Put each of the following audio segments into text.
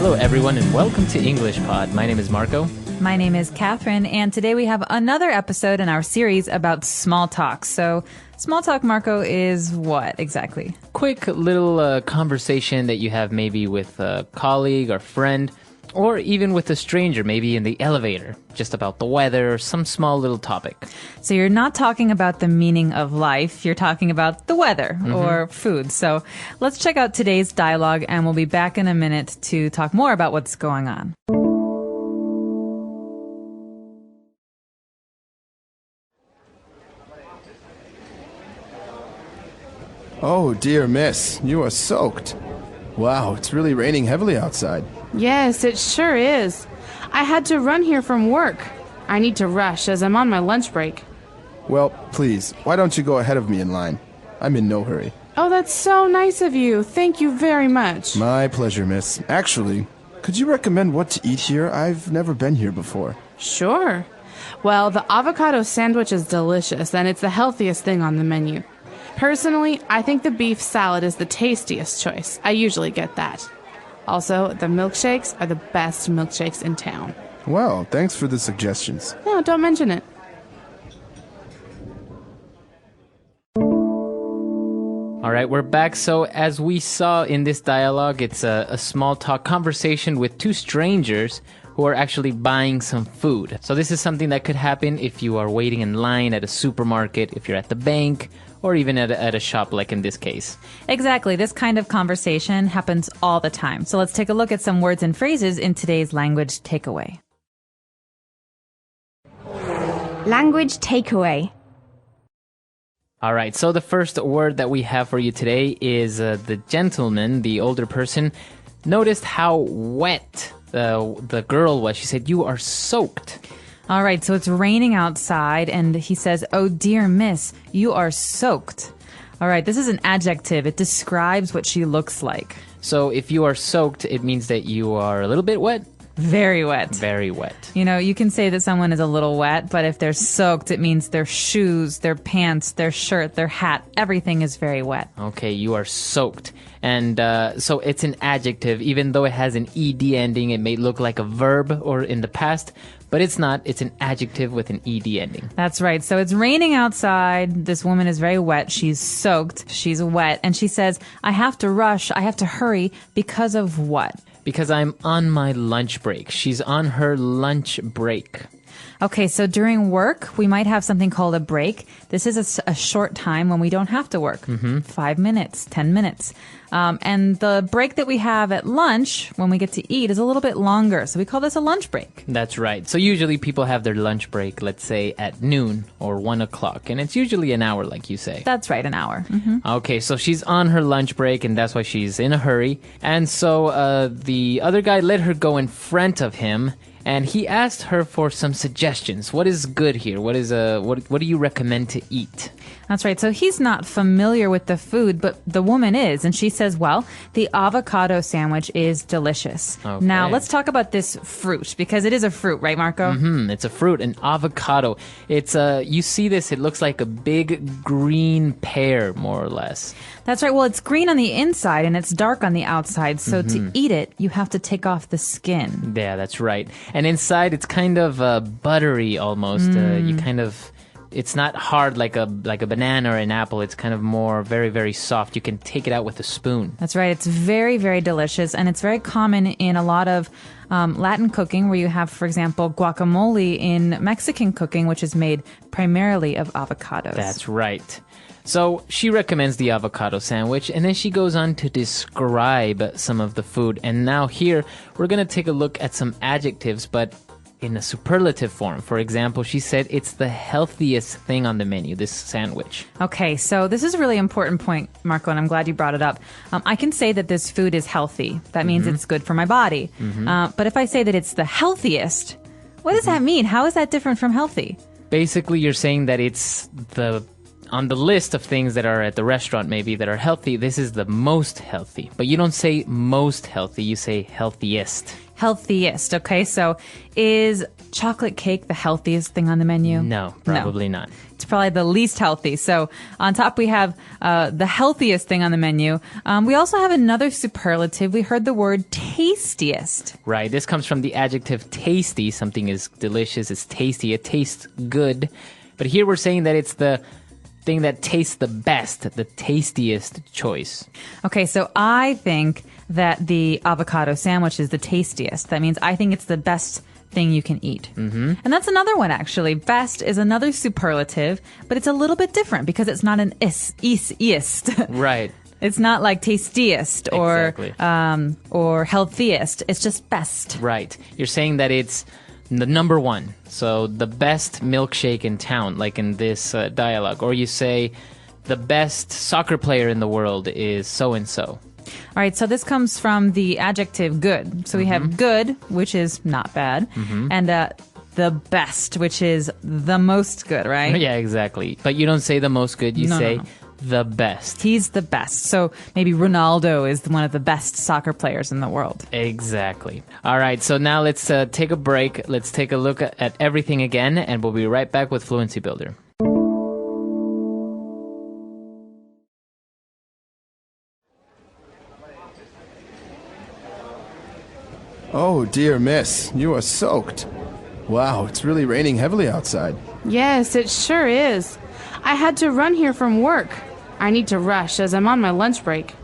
Hello, everyone, and welcome to englishpod. My name is Marco. My name is Catherine, and today we have another episode in our series about small talk. So, small talk, Marco, is what exactly? Quick little conversation that you have maybe with a colleague or friend, or even with a stranger, maybe in the elevator, just about the weather or some small little topic. So you're not talking about the meaning of life, you're talking about the weather or food. So let's check out today's dialogue, and we'll be back in a minute to talk more about what's going on. Oh, dear miss, you are soaked. Wow, it's really raining heavily outside. Yes, it sure is. I had to run here from work. I need to rush as I'm on my lunch break. Well, please, why don't you go ahead of me in line? I'm in no hurry. Oh, that's so nice of you. Thank you very much. My pleasure, miss. Actually, could you recommend what to eat here? I've never been here before. Sure. Well, the avocado sandwich is delicious, and it's the healthiest thing on the menu. Personally, I think the beef salad is the tastiest choice. I usually get that. Also, the milkshakes are the best milkshakes in town. Well, thanks for the suggestions. No, don't mention it. All right, we're back. So as we saw in this dialogue, it's a small talk conversation with two strangers who are actually buying some food. So this is something that could happen if you are waiting in line at a supermarket, if you're at the bank, or even at a shop like in this case. Exactly. This kind of conversation happens all the time. So let's take a look at some words and phrases in today's language takeaway. Language takeaway. All right, so the first word that we have for you today is the gentleman, the older person, noticed how wet the girl was. She said, "You are soaked." All right, so it's raining outside, and he says, "Oh, dear miss, you are soaked." All right, this is an adjective. It describes what she looks like. So if you are soaked, it means that you are a little bit wet? Very wet. Very wet. You know, you can say that someone is a little wet, but if they're soaked, it means their shoes, their pants, their shirt, their hat, everything is very wet. Okay, you are soaked. And so it's an adjective. Even though it has an ed ending, it may look like a verb or in the past, but it's not. It's an adjective with an ed ending. That's right. So it's raining outside. This woman is very wet. She's soaked. She's wet. And she says, "I have to rush. I have to hurry because of what?" Because I'm on my lunch break. She's on her lunch break. Okay, so during work, we might have something called a break. This is a short time when we don't have to work. 5 minutes, 10 minutes. And the break that we have at lunch, when we get to eat, is a little bit longer. So we call this a lunch break. That's right. So usually people have their lunch break, let's say, at noon or 1 o'clock. And it's usually an hour, like you say. That's right, an hour. Okay, so she's on her lunch break, and that's why she's in a hurry. And so the other guy let her go in front of him, and he asked her for some suggestions. What is good here? What is what do you recommend to eat? That's right. So he's not familiar with the food, but the woman is. And she says, well, the avocado sandwich is delicious. Okay. Now, let's talk about this fruit, because it is a fruit, right, Marco? It's a fruit, an avocado. It's you see this, it looks like a big green pear, more or less. That's right. Well, it's green on the inside and it's dark on the outside. So to eat it, you have to take off the skin. Yeah, that's right. And inside, it's kind of buttery almost. You kind of... It's not hard like a banana or an apple. It's kind of more very, very soft. You can take it out with a spoon. That's right. It's very, very delicious. And it's very common in a lot of Latin cooking, where you have, for example, guacamole in Mexican cooking, which is made primarily of avocados. That's right. So she recommends the avocado sandwich, and then she goes on to describe some of the food. And now here, we're going to take a look at some adjectives, but in a superlative form. For example, she said it's the healthiest thing on the menu, this sandwich. Okay, so this is a really important point, Marco, and I'm glad you brought it up. I can say that this food is healthy. That means it's good for my body. But if I say that it's the healthiest, what does that mean? How is that different from healthy? Basically, you're saying that it's on the list of things that are at the restaurant maybe that are healthy, this is the most healthy. But you don't say most healthy, you say healthiest. Healthiest, okay? So is chocolate cake the healthiest thing on the menu? No, probably not. It's probably the least healthy. So on top we have the healthiest thing on the menu. We also have another superlative. We heard the word tastiest. Right. This comes from the adjective tasty. Something is delicious, it's tasty, it tastes good. But here we're saying that it's the thing that tastes the best, the tastiest choice. Okay, so I think that the avocado sandwich is the tastiest. That means I think it's the best thing you can eat. Mm-hmm. And that's another one, actually. Best is another superlative, but it's a little bit different because it's not an ist. Right. It's not like tastiest Exactly. or healthiest. It's just best. Right. You're saying that it's the number one. So the best milkshake in town, like in this dialogue. Or you say the best soccer player in the world is so-and-so. All right, so this comes from the adjective good. So we have good, which is not bad, and the best, which is the most good, right? Yeah, exactly. But you don't say the most good, you say the best. He's the best. So maybe Ronaldo is one of the best soccer players in the world. Exactly. All right, so now let's take a break. Let's take a look at everything again, and we'll be right back with Fluency Builder. Oh, dear miss, you are soaked. Wow, it's really raining heavily outside. Yes, it sure is. I had to run here from work. I need to rush as I'm on my lunch break.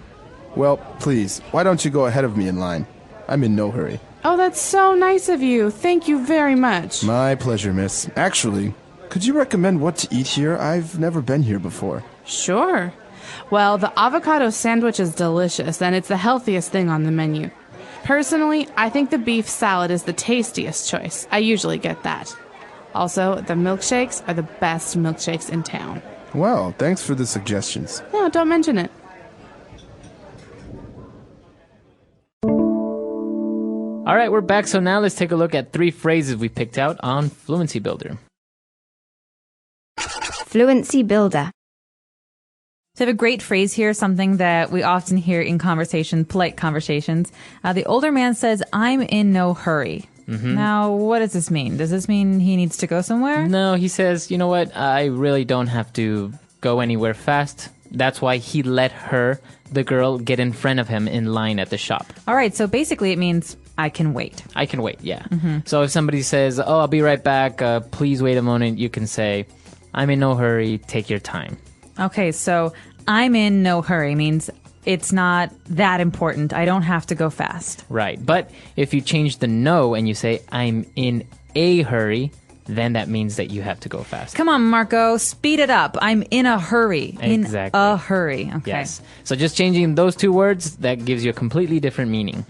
Well, please, why don't you go ahead of me in line? I'm in no hurry. Oh, that's so nice of you. Thank you very much. My pleasure, miss. Actually, could you recommend what to eat here? I've never been here before. Sure. Well, the avocado sandwich is delicious, and it's the healthiest thing on the menu. Personally, I think the beef salad is the tastiest choice. I usually get that. Also, the milkshakes are the best milkshakes in town. Well, thanks for the suggestions. No, don't mention it. All right, we're back. So now let's take a look at 3 phrases we picked out on Fluency Builder. Fluency Builder. So I have a great phrase here, something that we often hear in polite conversations. The older man says, "I'm in no hurry." Mm-hmm. Now, what does this mean? Does this mean he needs to go somewhere? No, he says, you know what? I really don't have to go anywhere fast. That's why he let her, the girl, get in front of him in line at the shop. All right, so basically it means I can wait. I can wait, yeah. Mm-hmm. So if somebody says, "Oh, I'll be right back, please wait a moment," you can say, "I'm in no hurry, take your time." Okay, so I'm in no hurry means it's not that important. I don't have to go fast. Right. But if you change the no and you say, "I'm in a hurry," then that means that you have to go fast. Come on, Marco, speed it up. I'm in a hurry. Exactly. In a hurry. Okay. Yes. So just changing those 2 words, that gives you a completely different meaning.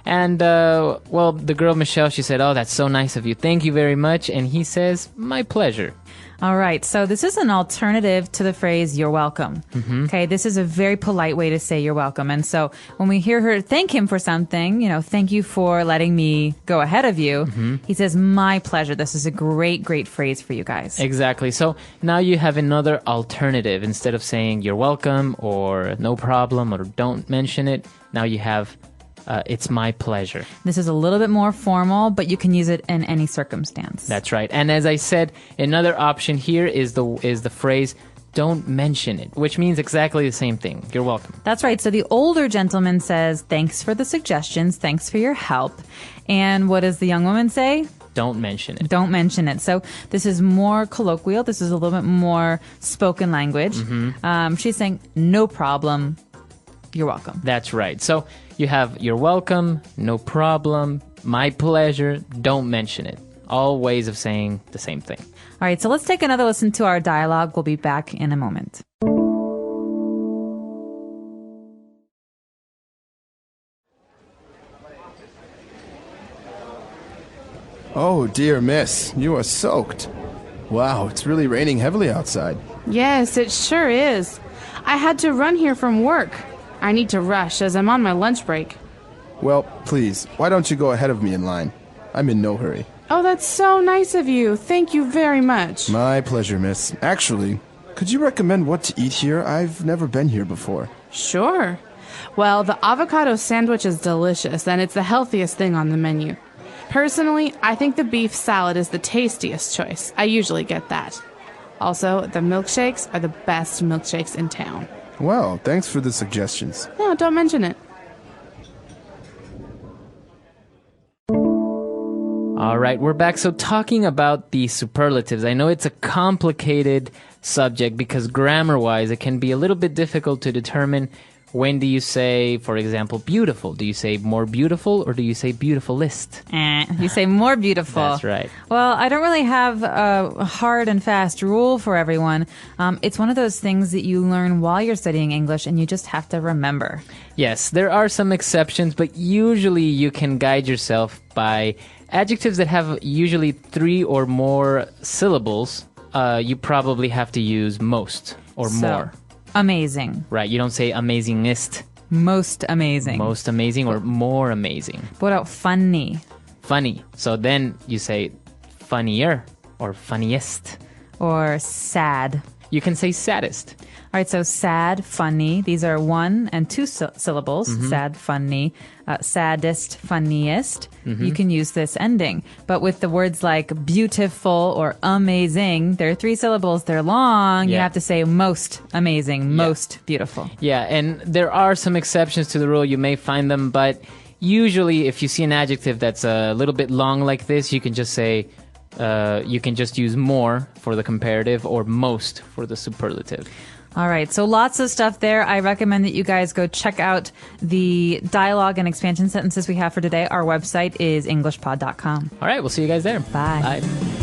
And, well, the girl, Michelle, she said, "Oh, that's so nice of you. Thank you very much." And he says, "My pleasure." All right. So this is an alternative to the phrase, "you're welcome." Mm-hmm. Okay. This is a very polite way to say you're welcome. And so when we hear her thank him for something, thank you for letting me go ahead of you. Mm-hmm. He says, "My pleasure." This is a great, great phrase for you guys. Exactly. So now you have another alternative. Instead of saying "you're welcome" or "no problem" or "don't mention it," now you have "it's my pleasure." This is a little bit more formal, but you can use it in any circumstance. That's right. And as I said, another option here is the phrase "don't mention it," which means exactly the same thing. You're welcome. That's right. So the older gentleman says, "Thanks for the suggestions. Thanks for your help." And what does the young woman say? Don't mention it. Don't mention it. So this is more colloquial. This is a little bit more spoken language. Mm-hmm. She's saying, "No problem. You're welcome." That's right. So you have "you're welcome," "no problem," "my pleasure," "don't mention it." All ways of saying the same thing. All right, so let's take another listen to our dialogue. We'll be back in a moment. Oh, dear miss, you are soaked. Wow, it's really raining heavily outside. Yes, it sure is. I had to run here from work. I need to rush as I'm on my lunch break. Well, please, why don't you go ahead of me in line? I'm in no hurry. Oh, that's so nice of you. Thank you very much. My pleasure, miss. Actually, could you recommend what to eat here? I've never been here before. Sure. Well, the avocado sandwich is delicious, and it's the healthiest thing on the menu. Personally, I think the beef salad is the tastiest choice. I usually get that. Also, the milkshakes are the best milkshakes in town. Well, thanks for the suggestions. No, don't mention it. All right, we're back. So talking about the superlatives, I know it's a complicated subject because grammar-wise, it can be a little bit difficult to determine when do you say, for example, beautiful. Do you say more beautiful or do you say beautifulest? You say more beautiful. That's right. Well, I don't really have a hard and fast rule for everyone. It's one of those things that you learn while you're studying English and you just have to remember. Yes, there are some exceptions, but usually you can guide yourself by adjectives that have usually 3 or more syllables. You probably have to use most or more. Amazing. Right, you don't say amazingest. Most amazing. Most amazing or more amazing. What about funny? Funny. So then you say funnier or funniest. Or sad? You can say saddest. All right, so sad, funny. These are 1 and 2 syllables. Sad, funny, saddest, funniest. You can use this ending. But with the words like beautiful or amazing, they're 3 syllables. They're long. You Yeah. have to say most amazing, most beautiful. Yeah, and there are some exceptions to the rule. You may find them, but usually if you see an adjective that's a little bit long like this, you can just say, you can just use more for the comparative or most for the superlative. All right, so lots of stuff there. I recommend that you guys go check out the dialogue and expansion sentences we have for today. Our website is englishpod.com. All right, we'll see you guys there. Bye. Bye.